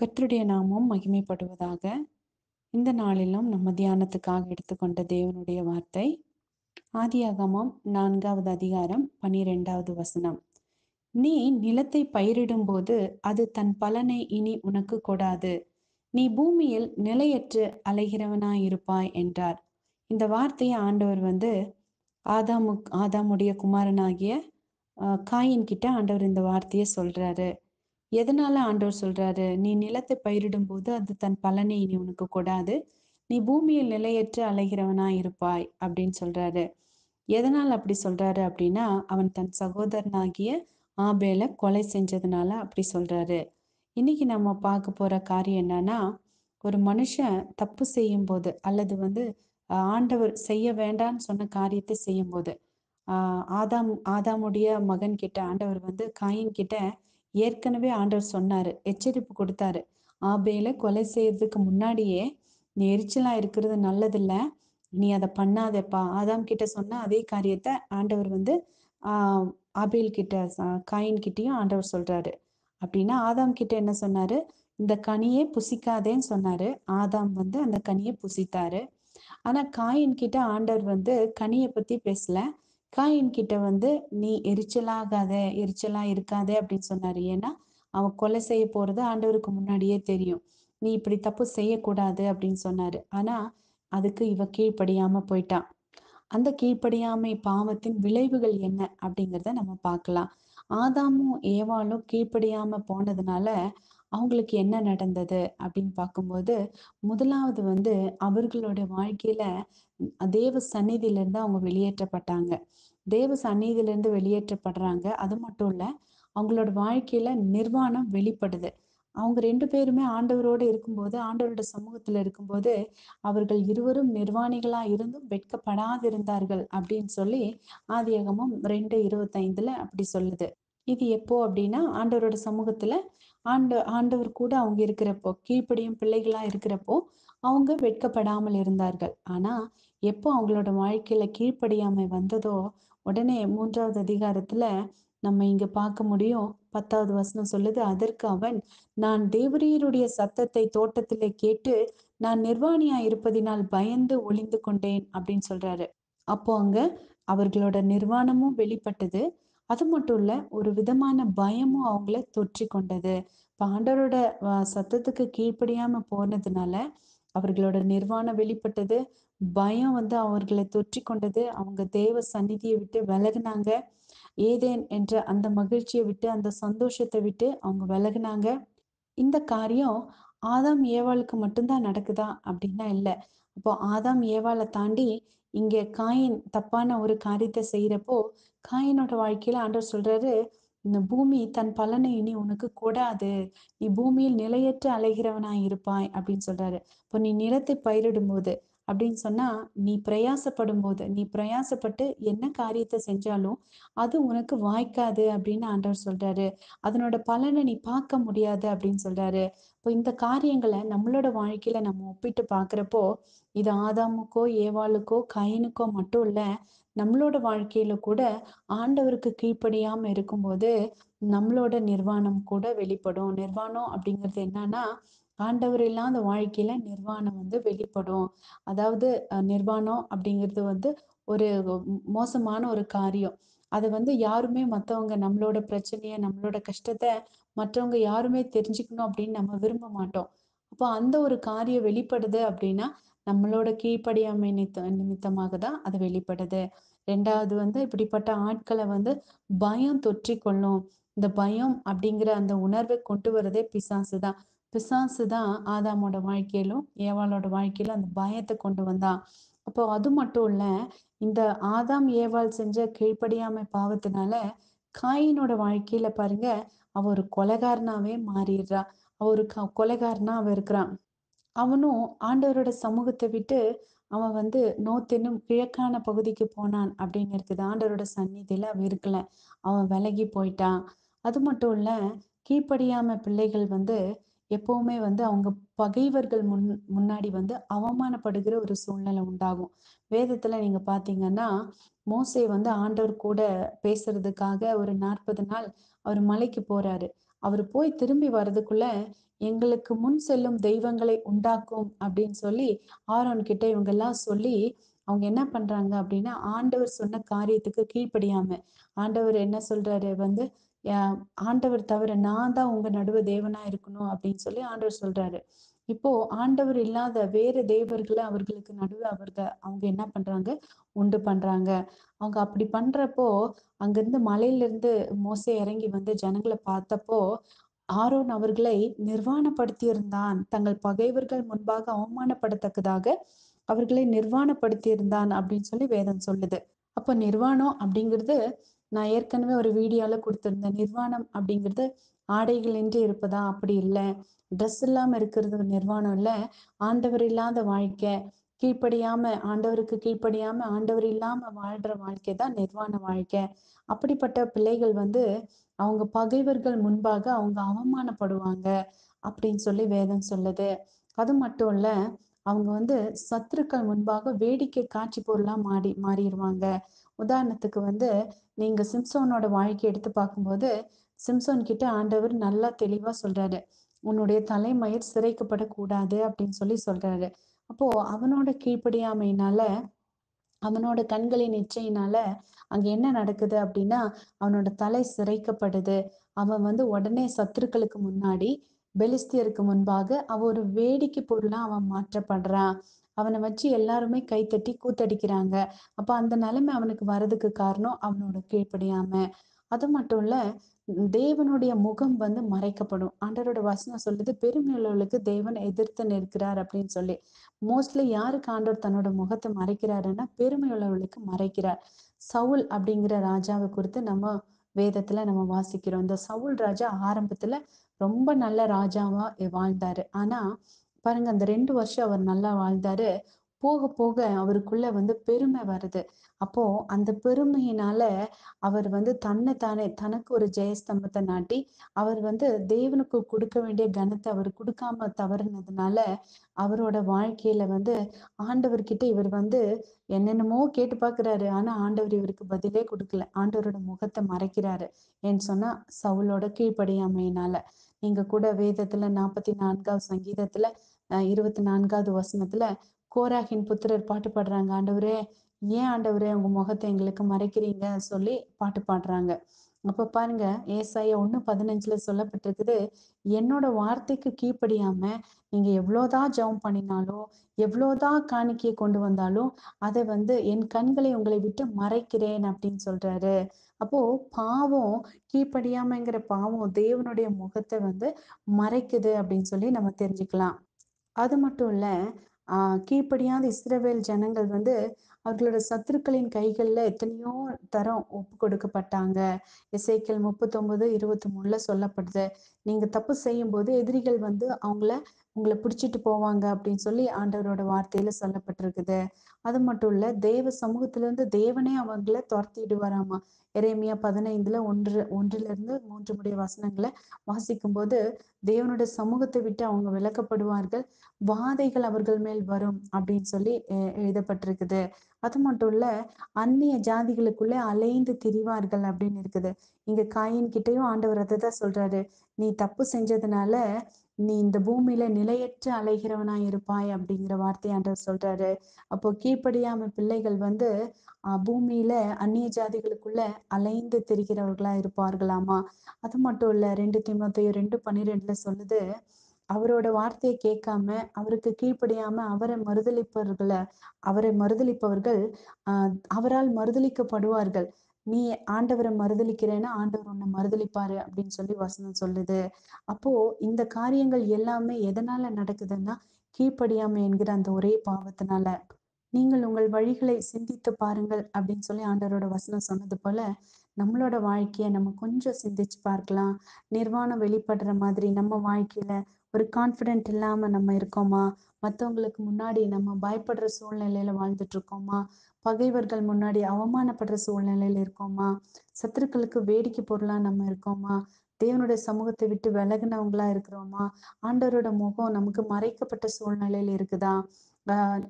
கர்த்தருடைய நாமம் மகிமைப்படுவதாக. இந்த நாளிலும் நம்ம தியானத்துக்காக எடுத்துக்கொண்ட தேவனுடைய வார்த்தை ஆதியாகமம் 4வது அதிகாரம் 12வது வசனம். நீ நிலத்தை பயிரிடும்போது அது தன் பலனை இனி உனக்கு கொடாது. நீ பூமியில் நிலையற்று அலைகிறவனாயிருப்பாய் என்றார். இந்த வார்த்தையை ஆண்டவர் ஆதாமுடைய குமாரனாகிய காயின் கிட்ட ஆண்டவர் இந்த வார்த்தையை சொல்றாரு. எதனால ஆண்டவர் சொல்றாரு? நீ நிலத்தை பயிரிடும்போது அது தன் பலனை இனி உனக்கு கொடாது. நீ பூமியில் நிலையற்று அலைகிறவனாய் இருப்பாய் அப்படின்னு சொல்றாரு. எதனால் அப்படி சொல்றாரு அப்படின்னா, அவன் தன் சகோதரனாகிய ஆபேல கொலை செஞ்சதுனால அப்படி சொல்றாரு. இன்னைக்கு நம்ம பார்க்க போற காரியம் என்னன்னா, ஒரு மனுஷன் தப்பு செய்யும்போது அல்லது ஆண்டவர் செய்ய வேண்டாம்னு சொன்ன காரியத்தை செய்யும்போது, ஆதாமுடைய மகன் கிட்ட ஆண்டவர் காயின் கிட்ட ஏற்கனவே ஆண்டவர் சொன்னாரு, எச்சரிப்பு கொடுத்தாரு. ஆபேல கொலை செய்யறதுக்கு முன்னாடியே, நீ எரிச்சலா இருக்கிறது நல்லதில்ல, நீ அதை பண்ணாதேப்பா. ஆதாம் கிட்ட சொன்ன அதே காரியத்தை ஆண்டவர் ஆஹ் ஆபேல் கிட்ட காயின் கிட்டயும் ஆண்டவர் சொல்றாரு. அப்படின்னா ஆதாம் கிட்ட என்ன சொன்னாரு? இந்த கனியை புசிக்காதேன்னு சொன்னாரு. ஆதாம் அந்த கனியை புசித்தாரு. ஆனா காயின் கிட்ட ஆண்டவர் கனியை பத்தி பேசல. காயின் கிட்ட நீ எரிச்சலா இருக்காதே அப்படின்னு சொன்னாரு. ஏன்னா அவன் கொலை செய்ய போறது ஆண்டவருக்கு முன்னாடியே தெரியும். நீ இப்படி தப்பு செய்யக்கூடாது அப்படின்னு சொன்னாரு. ஆனா அதுக்கு இவ கீழ்ப்படியாம போயிட்டான். அந்த கீழ்ப்படியாமை பாவத்தின் விளைவுகள் என்ன அப்படிங்கிறத நம்ம பார்க்கலாம். ஆதாமும் ஏவாளும் கீழ்ப்படியாம போனதுனால அவங்களுக்கு என்ன நடந்தது அப்படின்னு பார்க்கும்போது, முதலாவது அவர்களுடைய வாழ்க்கையில தேவ சந்நிதியிலிருந்து அவங்க வெளியேற்றப்பட்டாங்க. தேவ சந்நிதியிலிருந்து வெளியேற்றப்படுறாங்க. அது மட்டும் இல்ல, அவங்களோட வாழ்க்கையில நிர்வாணம் வெளிப்படுது. அவங்க 2 பேருமே ஆண்டவரோடு இருக்கும்போது, ஆண்டவரோட சமூகத்துல இருக்கும்போது, அவர்கள் இருவரும் நிர்வாணிகளா இருந்தும் வெட்கப்படாதிருந்தார்கள் அப்படின்னு சொல்லி ஆதியாகமம் 2:25 அப்படி சொல்லுது. இது எப்போ அப்படின்னா, ஆண்டவரோட சமூகத்துல ஆண்டவர் கூட அவங்க இருக்கிறப்போ, கீழ்ப்படியும் பிள்ளைகளா இருக்கிறப்போ, அவங்க வெட்கப்படாமல் இருந்தார்கள். ஆனா, எப்போ அவங்களோட வாழ்க்கையில கீழ்ப்படியாமை வந்ததோ, உடனே 3வது அதிகாரத்துல நம்ம இங்க பார்க்க முடியும். 10வது வசனம் சொல்லுது, அதற்கு அவன், நான் தேவரீருடைய சத்தத்தை தோட்டத்திலே கேட்டு, நான் நிர்வாணியா இருப்பதினால் பயந்து ஒளிந்து கொண்டேன் அப்படின்னு சொல்றாரு. அப்போ அங்க அவர்களோட நிர்வாணமும் வெளிப்பட்டது. அது மட்டும் இல்ல, ஒரு விதமான பயமும் அவங்கள தொற்றி கொண்டது. இப்ப ஆண்டவரோட சத்தத்துக்கு கீழ்ப்படியாம போனதுனால அவர்களோட நிர்வாணம் வெளிப்பட்டது. பயம் அவர்களை தொற்றி கொண்டது. அவங்க தேவ சந்நிதியை விட்டு விலகுனாங்க. ஏதேன் என்ற அந்த மகிழ்ச்சியை விட்டு, அந்த சந்தோஷத்தை விட்டு அவங்க விலகுனாங்க. இந்த காரியம் ஆதாம் ஏவாளுக்கு மட்டும்தான் நடக்குதா அப்படின்னா இல்ல. அப்போ ஆதாம் ஏவாளை தாண்டி இங்க காயின் தப்பான ஒரு காரியத்தை செய்யறப்போ, காயினோட வாழ்க்கையில ஆண்டவர் சொல்றாரு, இந்த பூமி தன் பலனை இனி உனக்கு கொடாது. நீ பூமியில் நிலையற்று அலைகிறவனாய் இருப்பாய் அப்படின்னு சொல்றாரு. இப்போ நீ நிலத்தை பயிரிடும்போது அப்படின்னு சொன்னா, நீ பிரயாசப்பட்டு என்ன காரியத்தை செஞ்சாலும் அது உனக்கு வாய்க்காது அப்படின்னு ஆண்டவர் சொல்றாரு. அதனோட பலனை நீ பார்க்க முடியாது அப்படின்னு சொல்றாரு. இப்போ இந்த காரியங்களை நம்மளோட வாழ்க்கையில நம்ம ஒப்பிட்டு பார்க்கிறப்போ, இது ஆதாமுக்கோ ஏவாளுக்கோ கயனுக்கோ மட்டும் இல்ல, நம்மளோட வாழ்க்கையில கூட ஆண்டவருக்கு கீழ்ப்படியாம இருக்கும்போது நம்மளோட நிர்வாணம் கூட வெளிப்படும். நிர்வாணம் அப்படிங்கிறது என்னன்னா, ஆண்டவர் இல்லாத வாழ்க்கையில நிர்வாணம் வெளிப்படும். அதாவது நிர்வாணம் அப்படிங்கிறது ஒரு மோசமான ஒரு காரியம். அது யாருமே மத்தவங்க நம்மளோட பிரச்சனைய, நம்மளோட கஷ்டத்த மற்றவங்க யாருமே தெரிஞ்சுக்கணும் அப்படின்னு நம்ம விரும்ப மாட்டோம். அப்போ அந்த ஒரு காரியம் வெளிப்படுது அப்படின்னா, நம்மளோட கீழ்ப்படியாமை நிமித்தமாக தான் அது வெளிப்படுது. 2வது இப்படிப்பட்ட ஆட்கள பயம் தொற்றிக்கொள்ளும். இந்த பயம் அப்படிங்கிற அந்த உணர்வை கொண்டு வரதே பிசாசு தான். பிசாசு தான் ஆதாமோட வாழ்க்கையிலும், ஏவாளோட வாழ்க்கையிலும் அந்த பயத்த கொண்டு வந்தான். அப்போ அது மட்டும் இல்ல, இந்த ஆதாம் ஏவாள் செஞ்ச கீழ்ப்படியாமை பாவத்தினால காயினோட வாழ்க்கையில பாருங்க, அவ ஒரு கொலைகாரனாவே மாறிடுறா. அவ ஒரு கொலைகாரனா அவ இருக்கிறான். அவனும் ஆண்டவரோட சமூகத்தை விட்டு அவன் நோத்தென்னும் கிழக்கான பகுதிக்கு போனான் அப்படின்னு இருக்குது. ஆண்டவரோட சந்நிதியில அவன் இருக்கல. அவன் விலகி போயிட்டான். அது மட்டும் இல்ல, கீழ்ப்படியாம பிள்ளைகள் எப்பவுமே அவங்க பகைவர்கள் முன்னாடி அவமானப்படுகிற ஒரு சூழ்நிலை உண்டாகும். வேதத்துல நீங்க பாத்தீங்கன்னா, மோசே ஆண்டவர் கூட பேசுறதுக்காக ஒரு 40 நாள் அவர் மலைக்கு போறாரு. அவர் போய் திரும்பி வர்றதுக்குள்ள எங்களுக்கு முன் செல்லும் தெய்வங்களை உண்டாக்கும் அப்படின்னு சொல்லி ஆரோன் கிட்ட இவங்கெல்லாம் சொல்லி அவங்க என்ன பண்றாங்க அப்படின்னா ஆண்டவர் சொன்ன காரியத்துக்கு கீழ்ப்படியாம ஆண்டவர் என்ன சொல்றாரு வந்து ஆண்டவர் தவிர நான் தான் உங்க நடுவே தேவனா இருக்கணும் அப்படின்னு சொல்லி ஆண்டவர் சொல்றாரு. இப்போ ஆண்டவர் இல்லாத வேற தேவர்களை அவர்களுக்கு நடுவே அவங்க என்ன பண்றாங்க உண்டு பண்றாங்க. அவங்க அப்படி பண்றப்போ அங்கிருந்து மலையிலிருந்து மோசே இறங்கி வந்து ஜனங்களை பார்த்தப்போ ஆரோன் அவர்களை நிர்வாணப்படுத்தியிருந்தான். தங்கள் பகைவர்கள் முன்பாக அவமானப்படத்தக்கதாக அவர்களை நிர்வாணப்படுத்தியிருந்தான் அப்படின்னு சொல்லி வேதம் சொல்லுது. அப்போ நிர்வாணம் அப்படிங்கிறது நான் ஏற்கனவே ஒரு வீடியோல கொடுத்திருந்தேன். நிர்வாணம் அப்படிங்கிறது ஆடைகள் இன்றி இருப்பதா? அப்படி இல்லை. ட்ரெஸ் இல்லாம இருக்கிறது நிர்வாணம் இல்லை. ஆண்டவர் இல்லாத வாழ்க்கை, ஆண்டவருக்கு கீழ்ப்படியாம ஆண்டவர் இல்லாம வாழ்ற வாழ்க்கை தான் நிர்வாண வாழ்க்கை. அப்படிப்பட்ட பிள்ளைகள் வந்து அவங்க பகைவர்கள் முன்பாக அவங்க அவமானப்படுவாங்க அப்படின்னு சொல்லி வேதம் சொல்லுது. அது மட்டும் இல்ல, அவங்க வந்து சத்துருக்கள் முன்பாக வேடிக்கை காட்சி பொருளா மாறிடுவாங்க. உதாரணத்துக்கு வந்து நீங்க சிம்சோனோட வாழ்க்கையை எடுத்து பார்க்கும்போது சிம்சோன் கிட்ட ஆண்டவர் நல்லா தெளிவா சொல்றாரு, உன்னுடைய தலைமயிர் சிரைக்கப்படக்கூடாது அப்படின்னு சொல்லி சொல்றாரு. அப்போ அவனோட கீழ்ப்படியாமையினால அவனோட கண்களின் இச்சையினால அங்க என்ன நடக்குது அப்படின்னா அவனோட தலை சிரைக்கப்படுது. அவன் வந்து உடனே சத்துருக்களுக்கு முன்னாடி பெலிஸ்தியருக்கு முன்பாக அவன் ஒரு வேடிக்கை பொருளா அவன் மாற்றப்படுறான். அவனை வச்சு எல்லாருமே கைத்தட்டி கூத்தடிக்கிறாங்க. அப்ப அந்த நிலைமை அவனுக்கு வர்றதுக்கு காரணம் அவனோட கீழ்ப்படியாம. அது மட்டும் இல்ல, தேவனுடைய முகம் வந்து மறைக்கப்படும். ஆண்டவரோட வசனம் சொல்லுது, பெருமை உள்ளவர்களுக்கு தேவன் எதிர்த்து நிற்கிறார் அப்படின்னு சொல்லி. மோஸ்ட்லி யாருக்கு ஆண்டவர் தன்னோட முகத்தை மறைக்கிறாருன்னா பெருமை உள்ளவர்களுக்கு மறைக்கிறார். சவுல் அப்படிங்கிற ராஜாவை குறித்து நம்ம வேதத்துல நம்ம வாசிக்கிறோம். இந்த சவுல் ராஜா ஆரம்பத்துல ரொம்ப நல்ல ராஜாவா வாழ்ந்தாரு. ஆனா பாருங்க, அந்த 2 வருஷம் அவர் நல்லா வாழ்ந்தாரு. போக போக அவருக்குள்ள வந்து பெருமை வருது. அப்போ அந்த பெருமையினால அவர் வந்து தன்னைத்தானே தனக்கு ஒரு ஜெயஸ்தம்பத்தை நாட்டி அவர் வந்து தேவனுக்கு கொடுக்க வேண்டிய கனத்தை அவர் கொடுக்காம தவறுனதுனால அவரோட வாழ்க்கையில வந்து ஆண்டவர்கிட்ட இவர் வந்து என்னென்னமோ கேட்டு பார்க்கிறாரு. ஆனா ஆண்டவர் இவருக்கு பதிலே கொடுக்கல. ஆண்டவரோட முகத்தை மறைக்கிறாரு. ஏன்னு சொன்னா சவுலோட கீழ்ப்படியாமையினால. நீங்க கூட வேதத்துல 44வது சங்கீதத்துல 24வது வசனத்துல கோராகின் புத்திரர் பாட்டு பாடுறாங்க. ஆண்டவரே, ஏன் ஆண்டவரே உங்க முகத்தை எங்களுக்கு மறைக்கிறீங்க சொல்லி பாட்டு பாடுறாங்க. அப்ப பாருங்க, ஏசாயா 1:15 சொல்லப்பட்டிருக்குது, என்னோட வார்த்தைக்கு கீழ்ப்படியாம நீங்க எவ்வளவுதான் ஜெபம் பண்ணினாலும் எவ்வளவுதான் காணிக்கையை கொண்டு வந்தாலும் அதை வந்து என் கண்களை உங்களை விட்டு மறைக்கிறேன் அப்படின்னு சொல்றாரு. அப்போ பாவம், கீழ்ப்படியாமைங்கிற பாவம் தேவனுடைய முகத்தை வந்து மறைக்குது அப்படின்னு சொல்லி நம்ம தெரிஞ்சுக்கலாம். அது மட்டும் இல்ல, கீழ்ப்படியாத இஸ்ரவேல் ஜனங்கள் வந்து அவர்களோட சத்துருக்களின் கைகள்ல எத்தனையோ தரம் ஒப்பு கொடுக்கப்பட்டாங்க. எசேக்கியேல் 39:23 சொல்லப்படுது. நீங்க தப்பு செய்யும்போது எதிரிகள் வந்து உங்களை பிடிச்சிட்டு போவாங்க அப்படின்னு சொல்லி ஆண்டவரோட வார்த்தையில சொல்லப்பட்டிருக்குது. அது மட்டும் இல்ல, தேவ சமூகத்துல இருந்து தேவனே அவங்களை துரத்திடுவாராமா. எரேமியா 15ல 1-3 முடிய வசனங்களை வாசிக்கும்போது தேவனுடைய சமூகத்தை விட்டு அவங்க விலக்கப்படுவார்கள். வாதைகள் அவர்கள் மேல் வரும் அப்படின்னு சொல்லி எழுதப்பட்டிருக்குது. அது மட்டும் இல்ல, அந்நிய ஜாதிகளுக்குள்ளே அலைந்து திரிவார்கள் அப்படின்னு இருக்குது. இங்க காயின் கிட்டயும் ஆண்டவர் அதைதான் சொல்றாரு, நீ தப்பு செஞ்சதுனால நீ இந்த பூமியில நிலையற்ற அலைகிறவனா இருப்பாய் அப்படிங்கிற வார்த்தையை ஆண்டவர் சொல்றாரு. அப்போ கீழ்ப்படியாம பிள்ளைகள் வந்து பூமியில அந்நிய ஜாதிகளுக்குள்ள அலைந்து திரிகிறவர்களா இருப்பார்களாமா. அது மட்டும் இல்ல, 2 தீமோத்தேயு 2:12 சொல்லுது, அவரோட வார்த்தையை கேட்காம அவருக்கு கீழ்ப்படியாம அவரை மறுதலிப்பவர்கள் அவரால் மறுதலிக்கப்படுவார்கள். நீ ஆண்டவரை மறுதலிக்கிறேன்னா ஆண்டவர் உன்னை மறுதலிப்பாரு அப்படின்னு சொல்லி வசனம் சொல்லுது. அப்போ இந்த காரியங்கள் எல்லாமே எதனால நடக்குதுன்னா கீழ்ப்படியாமை என்கிற அந்த ஒரே பாவத்தினால. நீங்கள் உங்கள் வழிகளை சிந்தித்து பாருங்கள் அப்படின்னு சொல்லி ஆண்டவரோட வசனம் சொன்னது போல நம்மளோட வாழ்க்கைய நம்ம கொஞ்சம் சிந்திச்சு பார்க்கலாம். நிர்வாணம் வெளிப்படுற மாதிரி நம்ம வாழ்க்கையில ஒரு கான்ஃபிடென்ட் இல்லாம நம்ம இருக்கோமா? மத்தவங்களுக்கு முன்னாடி நம்ம பயப்படுற சூழ்நிலையில வாழ்ந்துட்டு இருக்கோமா? பகைவர்கள் முன்னாடி அவமானப்படுற சூழ்நிலையில இருக்கோமா? சத்துருக்களுக்கு வேடிக்கை பொருளா நம்ம இருக்கோமா? தேவனுடைய சமூகத்தை விட்டு விலகுனவங்களா இருக்கிறோமா? ஆண்டவரோட முகம் நமக்கு மறைக்கப்பட்ட சூழ்நிலையில இருக்குதா?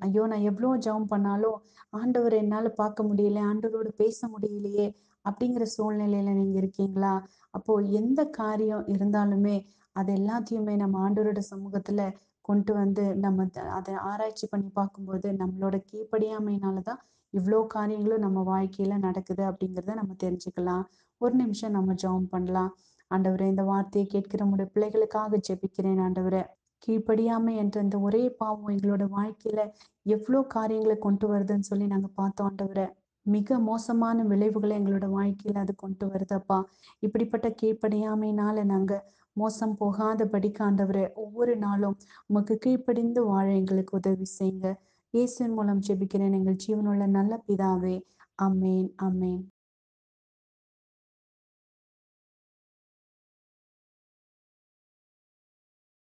ஐயோ, நான் எவ்வளோ ஜெபம் பண்ணாலும் ஆண்டவர் என்னால பார்க்க முடியல, ஆண்டவரோட பேச முடியலையே அப்படிங்கிற சூழ்நிலையில நீங்க இருக்கீங்களா? அப்போ எந்த காரியம் இருந்தாலுமே, அது எல்லாத்தையுமே நம்ம ஆண்டவரோட சமூகத்துல கொண்டு வந்து நம்ம அத ஆராய்ச்சி பண்ணி பார்க்கும்போது, நம்மளோட கீழ்ப்படியாமையினால தான் இவ்ளோ காரியங்களும் நம்ம வாழ்க்கையில நடக்குது அப்படிங்கிறத நம்ம தெரிஞ்சுக்கலாம். ஒரு நிமிஷம் நம்ம ஜெபம் பண்ணலாம். ஆண்டவரே, இந்த வார்த்தையை கேட்கிற உம்முடைய பிள்ளைகளுக்காக ஜெபிக்கிறேன் ஆண்டவரே. கீழ்ப்படியாமை என்ற இந்த ஒரே பாவம் எங்களோட வாழ்க்கையில எவ்ளோ காரியங்கள கொண்டு வருதுன்னு சொல்லி நாங்க பார்த்தோம் ஆண்டவரே. மிக மோசமான விளைவுகள எங்களோட வாழ்க்கையில அது கொண்டு வருதப்பா. இப்படிப்பட்ட கீழ்ப்படியாமையினால நாங்க மோசம் போகாதபடிக்கு ஆண்டவரே, ஒவ்வொரு நாளும் உமக்கு கீழ்ப்படிந்து வாழ எங்களுக்கு உதவி செய்யுங்க. இயேசுவின் மூலம் ஜெபிக்கிறேன் எங்கள் ஜீவனுள்ள நல்ல பிதாவே. ஆமென், ஆமென்.